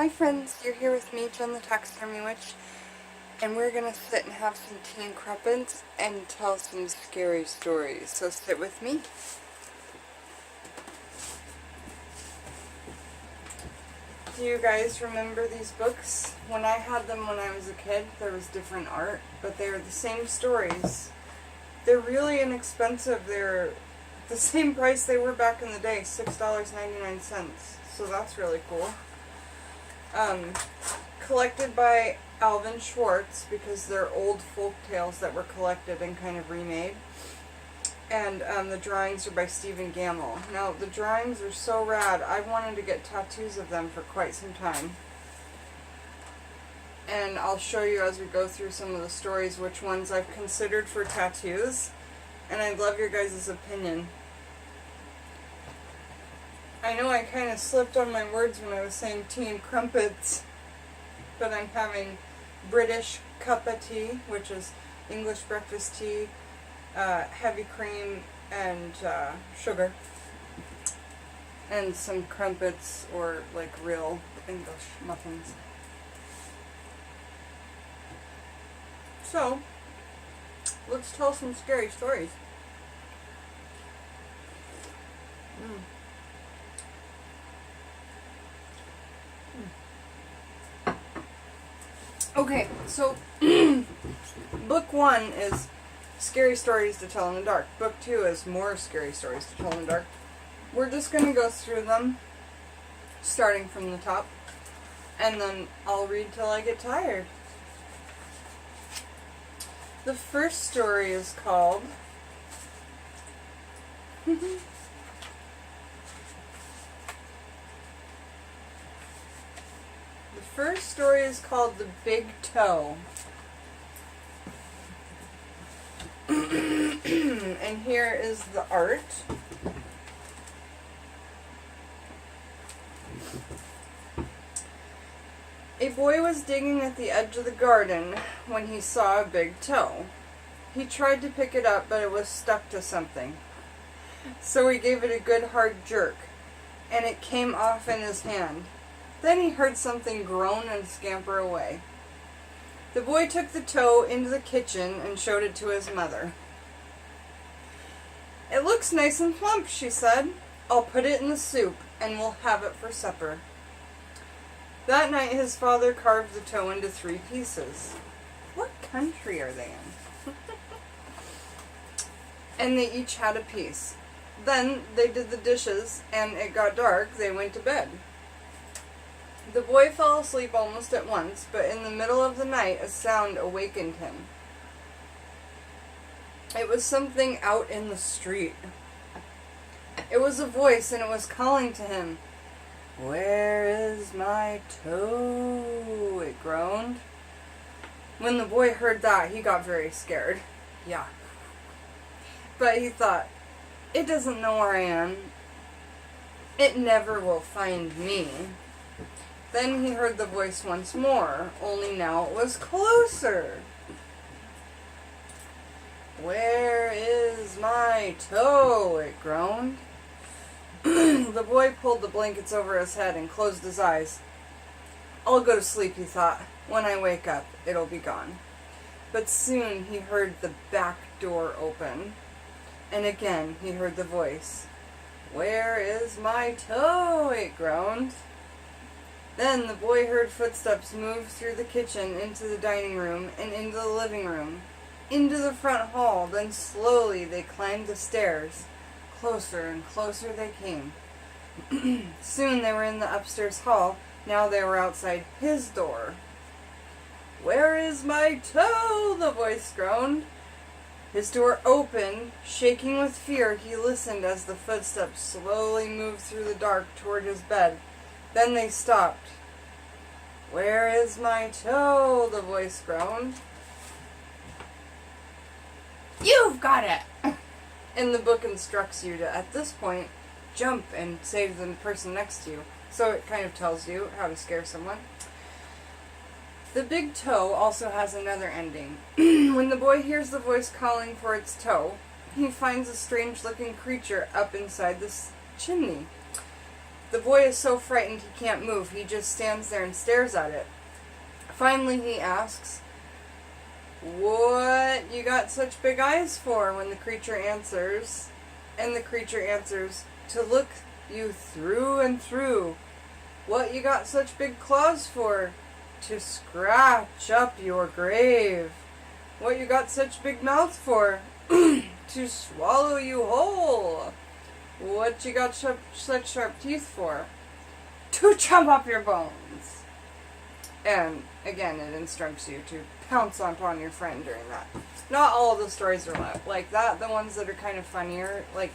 Hi friends, you're here with me, Jen the Taxidermy Witch, and we're going to sit and have some tea and crumpets and tell some scary stories. So sit with me. Do you guys remember these books? When I had them when I was a kid, there was different art, but they are the same stories. They're really inexpensive. They're the same price they were back in the day, $6.99. So that's really cool. Collected by Alvin Shwartz, because they're old folk tales that were collected and kind of remade. And the drawings are by Gammell. Now, the drawings are so rad. I wanted to get tattoos of them for quite some time. And I'll show you as we go through some of the stories which ones I've considered for tattoos. And I'd love your guys' opinion. I know I kind of slipped on my words when I was saying tea and crumpets, but I'm having British cup of tea, which is English breakfast tea, heavy cream and sugar, and some crumpets, or like real English muffins. So, let's tell some scary stories. Okay, so book 1 is Scary Stories to Tell in the Dark. Book 2 is more Scary Stories to Tell in the Dark. We're just going to go through them, starting from the top, and then I'll read till I get tired. The first story is called The Big Toe. And here is the art. A boy was digging at the edge of the garden when he saw a big toe. He tried to pick it up, but it was stuck to something. So he gave it a good hard jerk, and it came off in his hand. Then he heard something groan and scamper away. The boy took the toe into the kitchen and showed it to his mother. "It looks nice and plump," she said. "I'll put it in the soup, and we'll have it for supper." That night his father carved the toe into 3 pieces. What country are they in? And they each had a piece. Then they did the dishes, and it got dark. They went to bed. The boy fell asleep almost at once, but in the middle of the night a sound awakened him. It was something out in the street. It was a voice, and it was calling to him. "Where is my toe?" it groaned. When the boy heard that, he got very scared. Yeah. But he thought, "It doesn't know where I am. It never will find me." Then he heard the voice once more, only now it was closer. "Where is my toe?" it groaned. The boy pulled the blankets over his head and closed his eyes. "I'll go to sleep," he thought. "When I wake up, it'll be gone." But soon he heard the back door open, and again he heard the voice. "Where is my toe?" it groaned. Then the boy heard footsteps move through the kitchen, into the dining room, and into the living room, into the front hall. Then slowly they climbed the stairs. Closer and closer they came. Soon they were in the upstairs hall. Now they were outside his door. "Where is my toe?" the voice groaned. His door opened. Shaking with fear, he listened as the footsteps slowly moved through the dark toward his bed. Then they stopped. "Where is my toe?" the voice groaned. "You've got it!" And the book instructs you to, at this point, jump and save the person next to you. So it kind of tells you how to scare someone. The big toe also has another ending. When the boy hears the voice calling for its toe, he finds a strange-looking creature up inside this chimney. The boy is so frightened he can't move. He just stands there and stares at it. Finally he asks, "What you got such big eyes for?" When the creature answers, and the creature answers, "To look you through and through." "What you got such big claws for?" "To scratch up your grave." "What you got such big mouth for?" "To swallow you whole." "What you got such sharp teeth for?" "To chomp up your bones." And again, it instructs you to pounce upon your friend during that. Not all of the stories are like that. The ones that are kind of funnier, like,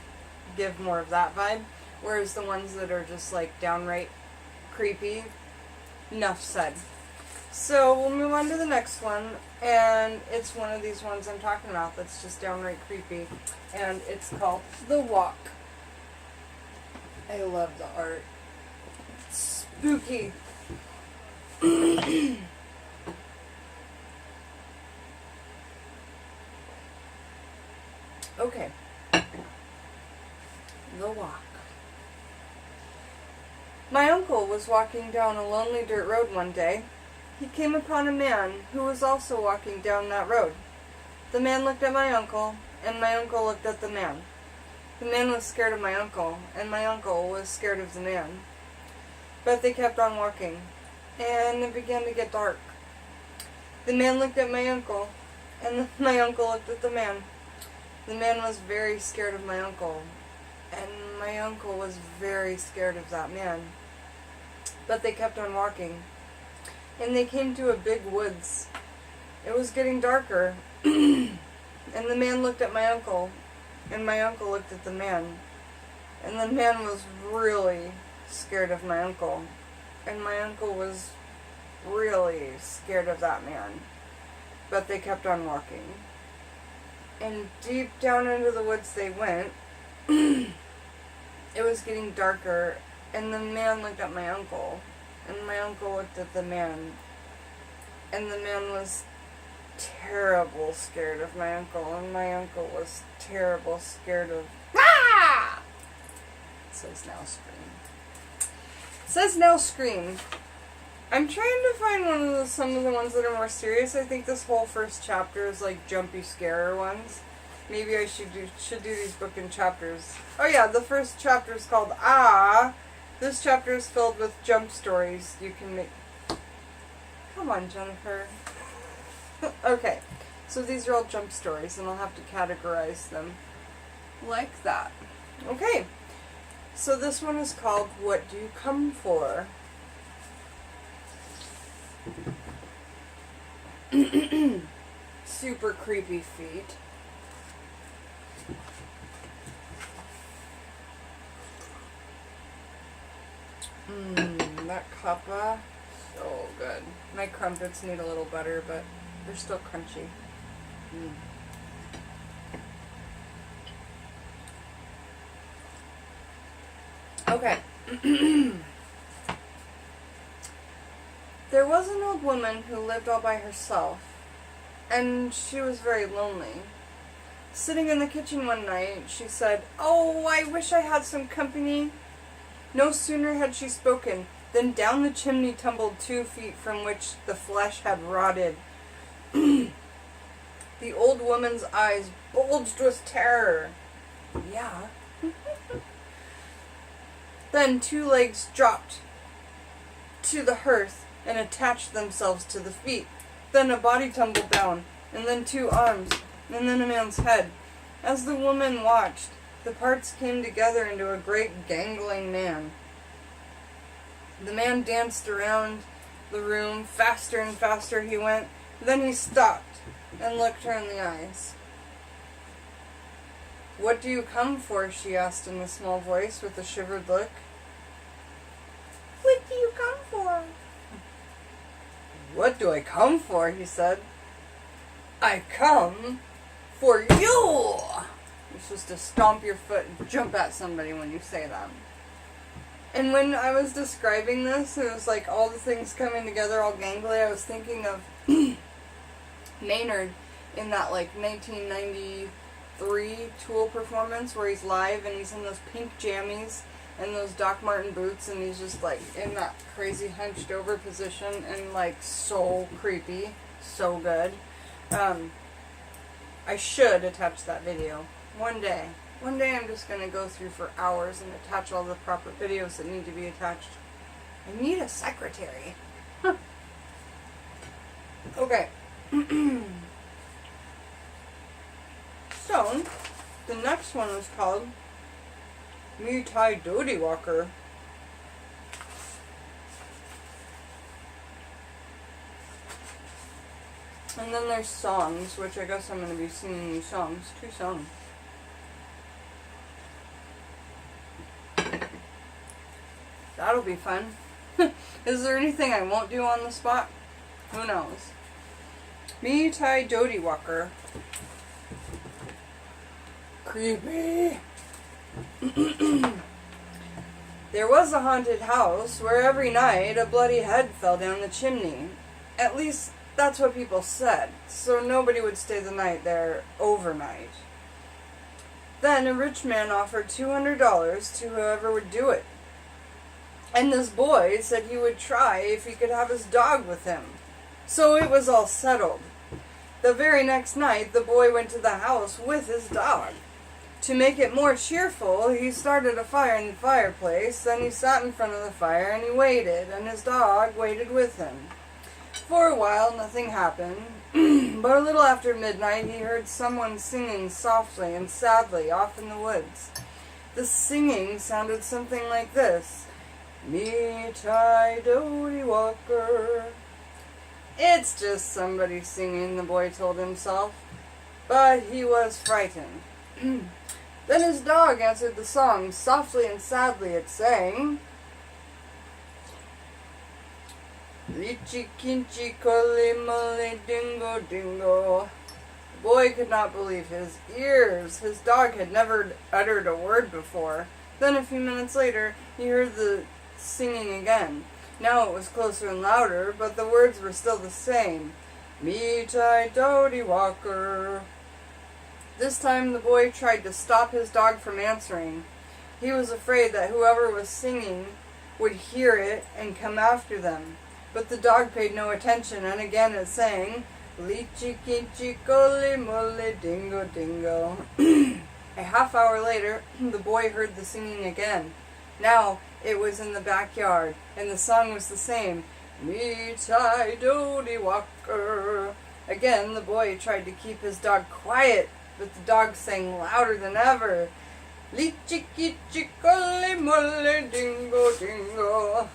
give more of that vibe. Whereas the ones that are just, like, downright creepy, enough said. So we'll move on to the next one. And it's one of these ones I'm talking about that's just downright creepy. And it's called The Walk. I love the art. It's spooky. Okay. The Walk. My uncle was walking down a lonely dirt road one day. He came upon a man who was also walking down that road. The man looked at my uncle, and my uncle looked at the man. The man was scared of my uncle, and my uncle was scared of the man. But they kept on walking, and it began to get dark. The man looked at my uncle, and my uncle looked at the man. The man was very scared of my uncle, and my uncle was very scared of that man. But they kept on walking, and they came to a big woods. It was getting darker, and the man looked at my uncle, and my uncle looked at the man. And the man was really scared of my uncle, and my uncle was really scared of that man. But they kept on walking. And deep down into the woods they went. It was getting darker, and the man looked at my uncle, and my uncle looked at the man. And the man was terrible scared of my uncle, and my uncle was terrible scared of... Ah! It says now scream. It says now scream. I'm trying to find some of the ones that are more serious. I think this whole first chapter is like jumpy scare ones. Maybe I should do these book in chapters. Oh yeah, the first chapter is called Ah. This chapter is filled with jump stories you can make. Come on, Jennifer. Okay, so these are all jump stories, and I'll have to categorize them like that. Okay, so this one is called What Do You Come For? Super creepy feet. That cuppa, so good. My crumpets need a little butter, but they're still crunchy. Okay. There was an old woman who lived all by herself, and she was very lonely. Sitting in the kitchen one night, she said, "Oh, I wish I had some company." No sooner had she spoken than down the chimney tumbled 2 feet from which the flesh had rotted. The old woman's eyes bulged with terror. Yeah. Then 2 legs dropped to the hearth and attached themselves to the feet. Then a body tumbled down, and then 2 arms, and then a man's head. As the woman watched, the parts came together into a great gangling man. The man danced around the room. Faster and faster he went. Then he stopped and looked her in the eyes. "What do you come for?" she asked in a small voice with a shivered look. "What do you come for?" "What do I come for?" he said. "I come for you." You're supposed to stomp your foot and jump at somebody when you say that. And when I was describing this, it was like all the things coming together all gangly. I was thinking of Maynard in that like 1993 Tool performance where he's live and he's in those pink jammies and those Doc Marten boots, and he's just like in that crazy hunched over position and like so creepy, so good. I should attach that video one day. One day I'm just gonna go through for hours and attach all the proper videos that need to be attached. I need a secretary. Huh. Okay. So, the next one is called Me Tai Doty Walker. And then there's songs, which I guess I'm going to be singing these songs. 2 songs. That'll be fun. Is there anything I won't do on the spot? Who knows? Me Tai Doty Walker. Creepy. There was a haunted house where every night a bloody head fell down the chimney. At least that's what people said, so nobody would stay the night there overnight. Then a rich man offered $200 to whoever would do it. And this boy said he would try if he could have his dog with him. So it was all settled. The very next night, the boy went to the house with his dog. To make it more cheerful, he started a fire in the fireplace, then he sat in front of the fire and he waited, and his dog waited with him. For a while, nothing happened, but a little after midnight, he heard someone singing softly and sadly off in the woods. The singing sounded something like this: Me Tai Doty Walker. It's just somebody singing, the boy told himself, but he was frightened. Then his dog answered the song. Softly and sadly it sang, Lichi Kinchi Koli Moli Dingo Dingo. The boy could not believe his ears. His dog had never uttered a word before. Then a few minutes later, he heard the singing again. Now it was closer and louder, but the words were still the same. Me Tai Doty Walker. This time the boy tried to stop his dog from answering. He was afraid that whoever was singing would hear it and come after them. But the dog paid no attention, and again it sang, Lichi Kinchi Koli Moli Dingo Dingo. A half hour later, the boy heard the singing again. Now it was in the backyard, and the song was the same, Me Tai Doty Walker. Again the boy tried to keep his dog quiet, but the dog sang louder than ever, Lichi Kinchi Koli Moli Dingo Dingo.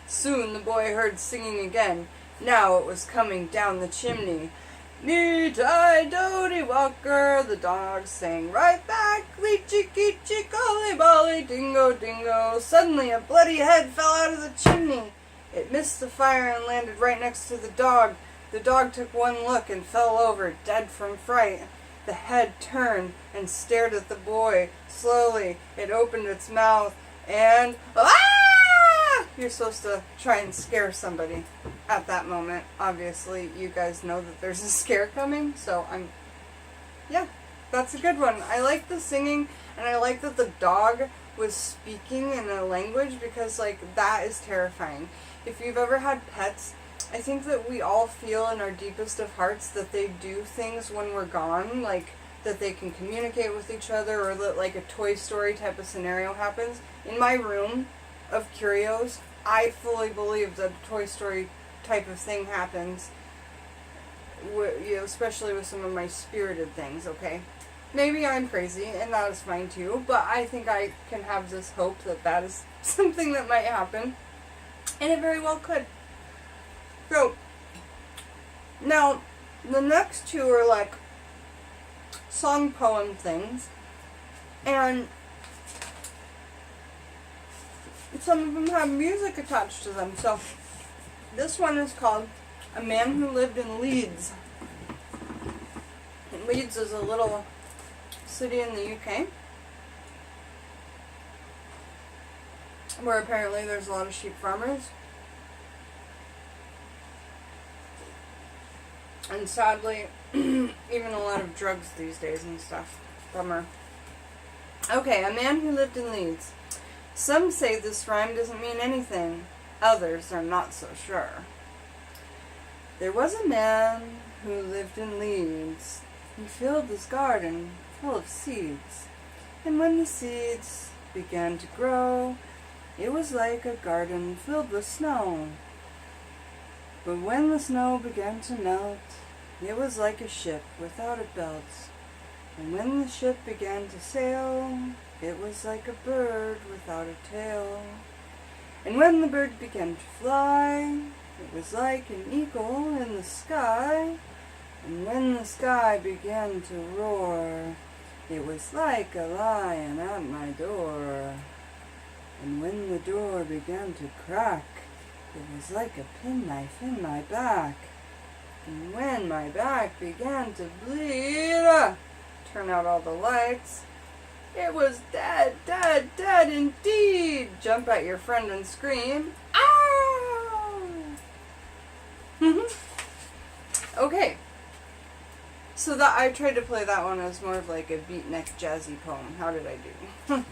Soon the boy heard singing again. Now it was coming down the chimney. Me Tai Doty Walker, the dog sang right back, Lichi Kichi Koli Boli Dingo Dingo. Suddenly a bloody head fell out of the chimney. It missed the fire and landed right next to the dog. The dog took one look and fell over, dead from fright. The head turned and stared at the boy. Slowly it opened its mouth and... You're supposed to try and scare somebody at that moment. Obviously, you guys know that there's a scare coming, so yeah, that's a good one. I like the singing, and I like that the dog was speaking in a language, because, like, that is terrifying. If you've ever had pets, I think that we all feel in our deepest of hearts that they do things when we're gone, like, that they can communicate with each other, or that, like, a Toy Story type of scenario happens. In my room of curios, I fully believe that a Toy Story type of thing happens, especially with some of my spirited things, okay? Maybe I'm crazy, and that is fine too, but I think I can have this hope that that is something that might happen, and it very well could. So, now, the next two are like song poem things, and some of them have music attached to them. So this one is called A Man Who Lived in Leeds. And Leeds is a little city in the UK where apparently there's a lot of sheep farmers. And sadly, even a lot of drugs these days and stuff. Bummer. Okay, a man who lived in Leeds. Some say this rhyme doesn't mean anything. Others are not so sure. There was a man who lived in Leeds. He filled his garden full of seeds. And when the seeds began to grow, it was like a garden filled with snow. But when the snow began to melt, it was like a ship without a belt. And when the ship began to sail, it was like a bird without a tail. And when the bird began to fly, it was like an eagle in the sky. And when the sky began to roar, it was like a lion at my door. And when the door began to crack, it was like a penknife in my back. And when my back began to bleed, turn out all the lights, it was dead, dead, dead indeed. Jump at your friend and scream, ah! Okay. So that I tried to play that one as more of like a beatnik jazzy poem. How did I do?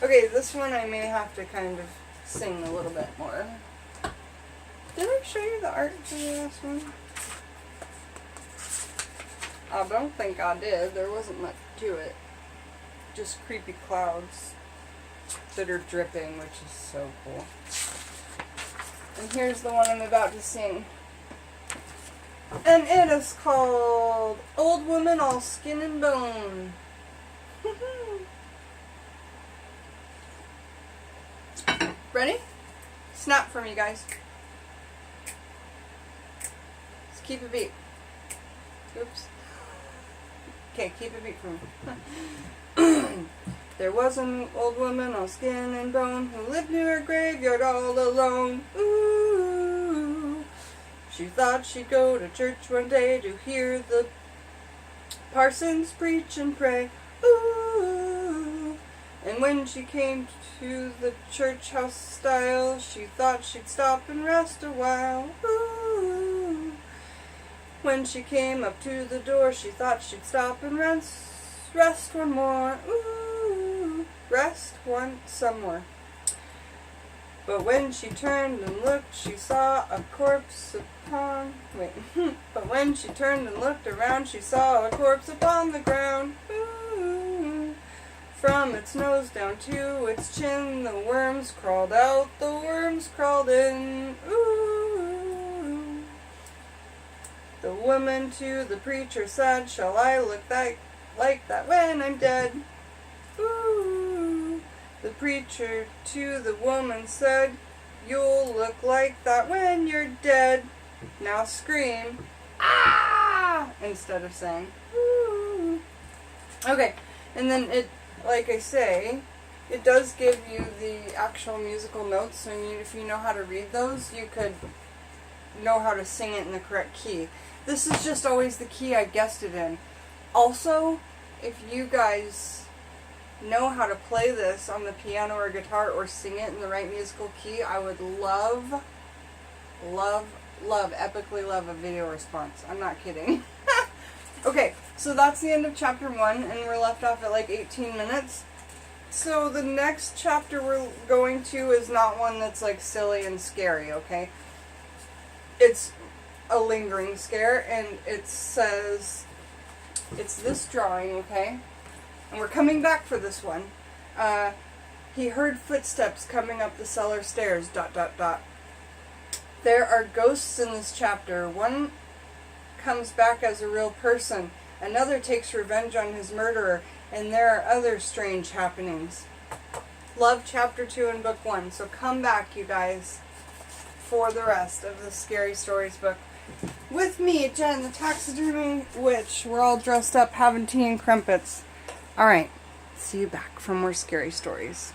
Okay, this one I may have to kind of sing a little bit more. Did I show you the art for the last one? I don't think I did. There wasn't much to it. Just creepy clouds that are dripping, which is so cool. And here's the one I'm about to sing. And it is called Old Woman All Skin and Bone. Ready? Snap for me, guys. Let's keep a beat. Oops. Okay, keep a beat for me. There was an old woman all skin and bone who lived near a graveyard all alone. Ooh. She thought she'd go to church one day to hear the parsons preach and pray. Ooh. And when she came to the church house style, she thought she'd stop and rest a while. Ooh. When she came up to the door, she thought she'd stop and rest one more. Ooh. Some more. But when she turned and looked, she saw a corpse upon... But when she turned and looked around, she saw a corpse upon the ground. Ooh. From its nose down to its chin, the worms crawled out, the worms crawled in. Ooh. The woman to the preacher said, shall I look like that when I'm dead? Ooh. The preacher to the woman said, you'll look like that when you're dead. Now scream, ah! Instead of saying, ooh. Okay, and then it, like I say, it does give you the actual musical notes, so if you know how to read those, you could know how to sing it in the correct key. This is just always the key I guessed it in. Also, if you guys know how to play this on the piano or guitar or sing it in the right musical key, I would love, epically love a video response. I'm not kidding. Okay, so that's the end of chapter 1, and we're left off at like 18 minutes. So the next chapter we're going to is not one that's like silly and scary, okay? It's a lingering scare, and it says, it's this drawing, okay? And we're coming back for this one. He heard footsteps coming up the cellar stairs, ... There are ghosts in this chapter. One comes back as a real person. Another takes revenge on his murderer. And there are other strange happenings. Love chapter 2 in book 1. So come back, you guys, for the rest of the Scary Stories book. With me, Jen, the Taxidermy Witch. We're all dressed up, having tea and crumpets. Alright, see you back for more scary stories.